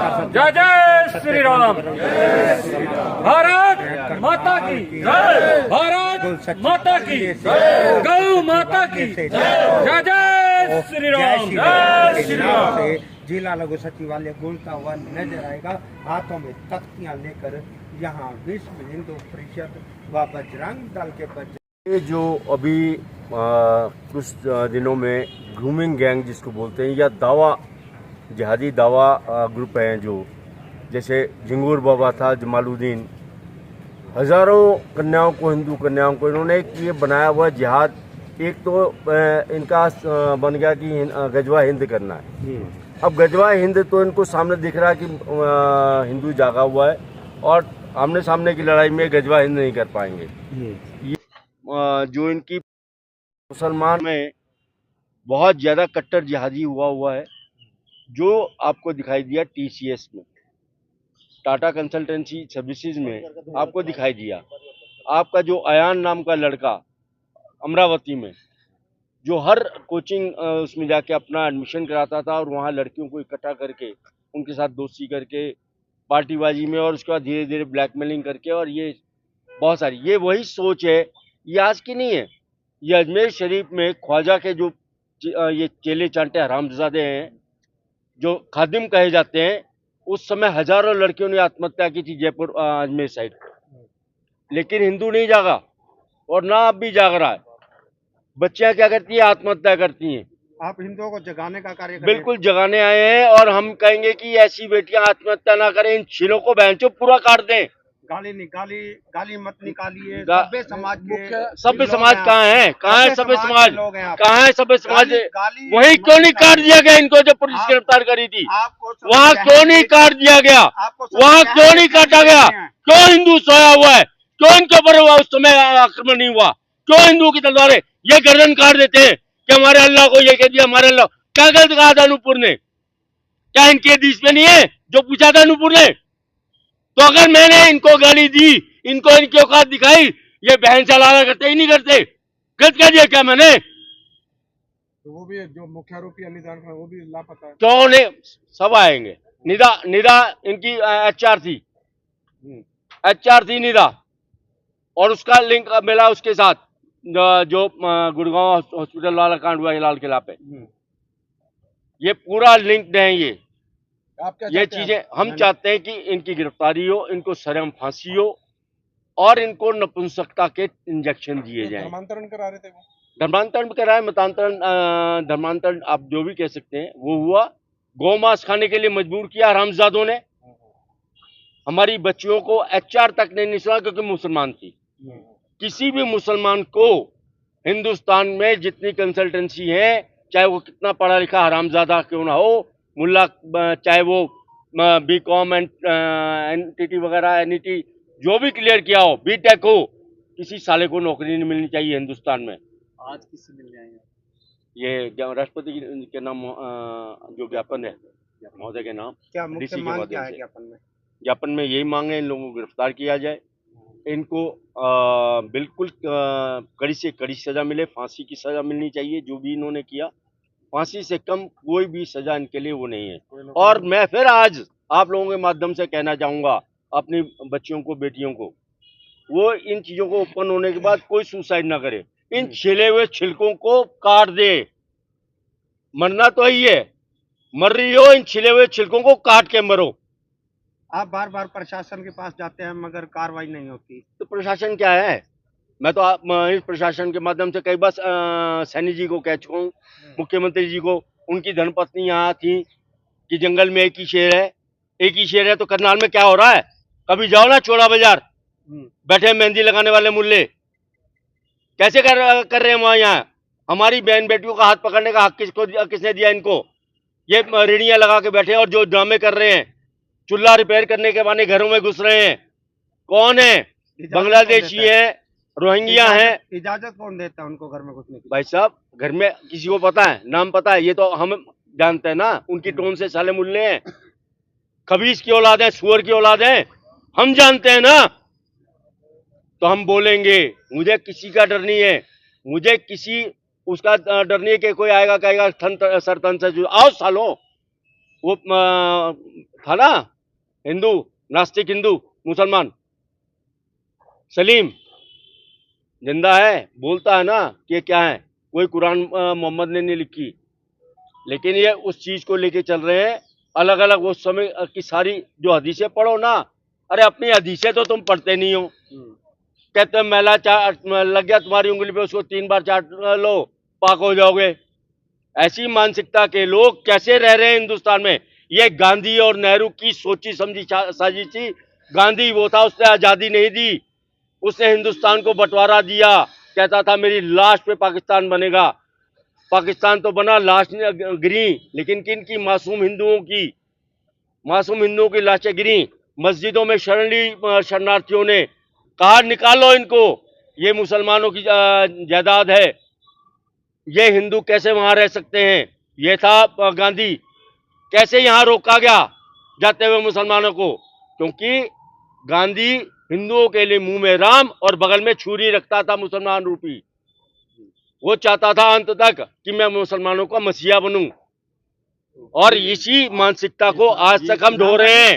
जय जय श्री राम। भारत माता की जय। भारत माता की जय। गौ माता की जय। जय जय श्री राम। जय श्री राम। जिला लघु सचिवालय बोलता हुआ नजर आएगा, हाथों में तख्तियां लेकर यहाँ विश्व हिंदू परिषद व बजरंग दल के ये जो अभी कुछ दिनों में ग्रूमिंग गैंग जिसको बोलते हैं या दावा जिहादी दावा ग्रुप हैं, जो जैसे झिंगूर बाबा था, जमालुद्दीन, हजारों कन्याओं को, हिंदू कन्याओं को इन्होंने ये बनाया हुआ जिहाद। एक तो इनका बन गया कि गजवा हिंद करना है। अब गजवा हिंद तो इनको सामने दिख रहा है कि हिंदू जागा हुआ है और आमने सामने की लड़ाई में गजवा हिंद नहीं कर पाएंगे। ये जो इनकी मुसलमान में बहुत ज़्यादा कट्टर जिहादी हुआ है, जो आपको दिखाई दिया टीसीएस में, टाटा कंसल्टेंसी सर्विसेज में आपको दिखाई दिया। आपका जो अयान नाम का लड़का अमरावती में जो हर कोचिंग उसमें जाके अपना एडमिशन कराता था और वहाँ लड़कियों को इकट्ठा करके उनके साथ दोस्ती करके पार्टीबाजी में और उसके बाद धीरे धीरे ब्लैकमेलिंग करके, और ये बहुत सारी, ये वही सोच है, ये आज की नहीं है। ये अजमेर शरीफ में ख्वाजा के जो ये चेले चांटे हरामजादे हैं, जो खादिम कहे जाते हैं, उस समय हजारों लड़कियों ने आत्महत्या की थी जयपुर अजमेर साइड पर, लेकिन हिंदू नहीं जागा और ना अब भी जाग रहा है। बच्चियां क्या करती है? आत्महत्या करती हैं। आप हिंदुओं को जगाने का कार्य बिल्कुल जगाने आए हैं और हम कहेंगे कि ऐसी बेटियां आत्महत्या ना करें, इन छिलों को बहनचोद पूरा काट दें। गाली मत निकालिए। सभ्य समाज सभ्य समाज कहाँ है? कहाँ है सभ्य समाज? कहाँ है सभ्य समाज? वही क्यों नहीं काट दिया गया इनको? जब पुलिस गिरफ्तार करी थी वहाँ क्यों नहीं काट दिया गया? वहाँ क्यों नहीं काटा गया? क्यों हिंदू सोया हुआ है? क्यों इनके ऊपर उस समय आक्रमण नहीं हुआ? क्यों हिंदू की तलवारें ये गर्दन काट देते हैं कि हमारे अल्लाह को ये कह दिया, हमारे अल्लाह? क्या गलत कहा था अनूपुर ने? क्या इनके हदीस में नहीं है जो पूछा था अनूपुर ने? तो अगर मैंने इनको गाली दी, इनको इनकी औकात दिखाई, ये बहन चलाना करते ही नहीं करते। गलत कह दिया क्या मैंने? तो वो भी जो मुख्य आरोपी अनिदान वो भी लापता है। क्यों नहीं? सब आएंगे। निदा इनकी एचआर थी निदा, और उसका लिंक मिला उसके साथ जो गुड़गांव हॉस्पिटल वाला कांड हुआ लाल किला पे। ये पूरा लिंक्ड है। ये चीजें हम चाहते हैं कि इनकी गिरफ्तारी हो, इनको सरेआम फांसी हो और इनको नपुंसकता के इंजेक्शन दिए जाएं। धर्मांतरण करा रहे थे वो? धर्मांतरण भी कराए, मतांतरण, धर्मांतरण आप जो भी कह सकते हैं वो हुआ। गौ मांस खाने के लिए मजबूर किया हरामजादों ने। हमारी बच्चियों को एचआर तक नहीं सुना क्योंकि मुसलमान थी। किसी भी मुसलमान को हिंदुस्तान में जितनी कंसल्टेंसी है, चाहे वो कितना पढ़ा लिखा हरामजादा क्यों ना हो, मुल्ला, चाहे वो बीकॉम एनटीटी वगैरह एनईटी जो भी क्लियर किया हो, बीटेक हो, किसी साले को नौकरी नहीं मिलनी चाहिए हिंदुस्तान में। आज किससे मिलने आए हैं? ये राष्ट्रपति के नाम जो ज्ञापन है महोदय के नाम, क्या मुख्य मांग क्या है ज्ञापन में? ज्ञापन में यही मांग है इन लोगों को गिरफ्तार किया जाए, इनको बिल्कुल कड़ी से कड़ी सजा मिले, फांसी की सजा मिलनी चाहिए। जो भी इन्होंने किया, फांसी से कम कोई भी सजा इनके लिए वो नहीं है। और मैं फिर आज आप लोगों के माध्यम से कहना चाहूंगा अपनी बच्चियों को, बेटियों को, वो इन चीजों को ओपन होने के बाद कोई सुसाइड ना करे। इन छिले हुए छिलकों को काट दे। मरना तो ही है, मर रही हो, इन छिले हुए छिलकों को काट के मरो। आप बार बार प्रशासन के पास जाते हैं मगर कार्रवाई नहीं होती, तो प्रशासन क्या है? मैं तो इस प्रशासन के माध्यम से कई बार सैनी जी को कह चुका हूँ, मुख्यमंत्री जी को। उनकी धर्मपत्नी यहाँ थी कि जंगल में एक ही शेर है, तो करनाल में क्या हो रहा है? कभी जाओ ना चोला बाजार, बैठे मेहंदी लगाने वाले मुल्ले कैसे कर रहे हैं वहाँ। यहाँ हमारी बहन बेटियों का हाथ पकड़ने का हक किसने दिया इनको? ये रेडियां लगा के बैठे और जो ड्रामे कर रहे हैं, चूल्हा रिपेयर करने के बहाने घरों में घुस रहे हैं। कौन है? बांग्लादेशी है, रोहिंग्या है। इजाजत कौन देता है उनको घर में घुसने की? भाई साहब, घर में किसी को पता है? नाम पता है? ये तो हम जानते हैं ना, उनकी टोन से साले मुल्ले हैं, खबीस की औलाद है, सुअर की औलाद है, हम जानते हैं ना। तो हम बोलेंगे, मुझे किसी का डर नहीं है, मुझे किसी उसका डर नहीं है कि कोई आएगा कहेगा सर तन से आओ सालो, वो था ना हिंदू, नास्तिक हिंदू मुसलमान, सलीम जिंदा है, बोलता है ना कि ये क्या है, कोई कुरान मोहम्मद ने नहीं लिखी, लेकिन ये उस चीज को लेके चल रहे हैं। अलग अलग उस समय की सारी जो हदीसें पढ़ो ना, अरे अपनी हदीसें तो तुम पढ़ते नहीं हो। कहते मैला चाट लग गया तुम्हारी उंगली पे, उसको 3 बार चाट लो, पाक हो जाओगे। ऐसी मानसिकता के लोग कैसे रह रहे हैं हिंदुस्तान में? ये गांधी और नेहरू की सोची समझी साजिश थी। गांधी वो था, उसने आजादी नहीं दी, उसने हिंदुस्तान को बंटवारा दिया। कहता था मेरी लाश पे पाकिस्तान बनेगा। पाकिस्तान तो बना, लाश गिरी, लेकिन किन की? मासूम हिंदुओं की। मासूम हिंदुओं की लाशें गिरी। मस्जिदों में शरण ली शरणार्थियों ने, कहा निकालो इनको, ये मुसलमानों की जायदाद है, ये हिंदू कैसे वहां रह सकते हैं? ये था गांधी। कैसे यहां रोका गया जाते हुए मुसलमानों को? क्योंकि गांधी हिंदुओं के लिए मुंह में राम और बगल में छुरी रखता था मुसलमान रूपी। वो चाहता था अंत तक कि मैं मुसलमानों का मसीहा बनूं, और इसी मानसिकता को आज तक हम ढो रहे हैं।